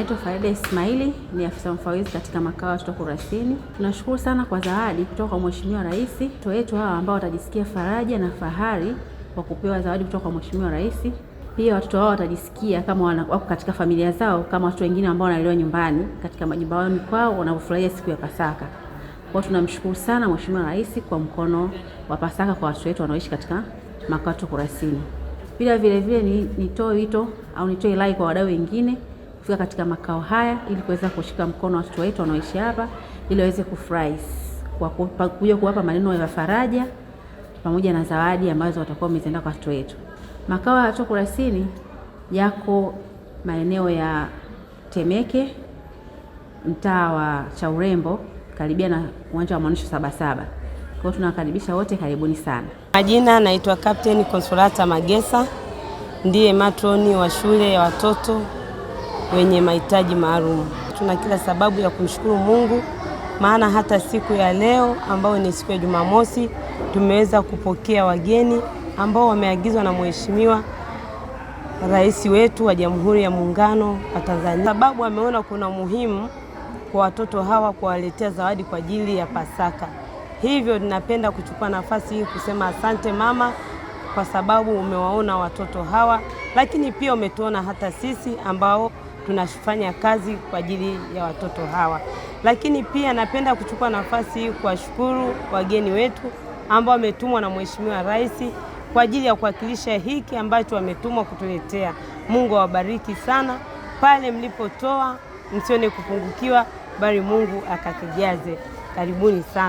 Naitwa Farida Ismaili, ni afisa mfawidhi katika makao ya watoto Kurasini. Tunashukuru sana kwa zawadi kutoka kwa Mheshimiwa Rais. Watoto wetu hawa ambao watajisikia faraja na fahari kwa kupewa zawadi kutoka kwa Mheshimiwa Rais. Pia watoto hao watajisikia kama wako katika familia zao kama watu wengine ambao wanalelewa nyumbani katika majumbani kwao wanapofurahia siku ya Pasaka. Kwa tunamshukuru sana Mheshimiwa Rais kwa mkono wa Pasaka kwa watoto wetu wanaoishi katika makao ya watoto Kurasini. Pia vile vile nitoe wito au nitoe rai kwa wadau wengine kufika katika makao haya ili kuweza kushika mkono watoto wetu wanaoishi hapa ili waweze kufurahi kwa kuja kuwapa maneno ya faraja pamoja na zawadi ambazo watakuwa wameziandaa kwa watoto wetu. Makao ya watoto Kurasini yako maeneo ya Temeke, mtaa wa Chaurembo, karibia na uwanja wa maonyesho Sabasaba. Kwa hiyo tunawakaribisha wote, karibuni sana. Majina naitwa Captain Consolata Magesa, ndiye matroni wa shule ya watoto wenye mahitaji maalum. Tuna kila sababu ya kumshukuru Mungu, maana hata siku ya leo ambayo ni siku ya Jumamosi tumeweza kupokea wageni ambao wameagizwa na Mheshimiwa Rais wetu wa Jamhuri ya Muungano wa Tanzania. Sababu ameona kuna umuhimu kwa watoto hawa kuwaletea zawadi kwa ajili ya Pasaka. Hivyo ninapenda kuchukua nafasi hii kusema asante mama, kwa sababu umewaona watoto hawa, lakini pia umetuona hata sisi ambao tunafanya kazi kwa ajili ya watoto hawa. Lakini pia napenda kuchukua nafasi hii kuwashukuru wageni wetu ambao wametumwa na Mheshimiwa Rais kwa ajili ya kuwakilisha hiki ambacho wametumwa kutuletea. Mungu awabariki sana. Pale mlipotoa msione kupungukiwa, bali Mungu akakijaze. Karibuni sana.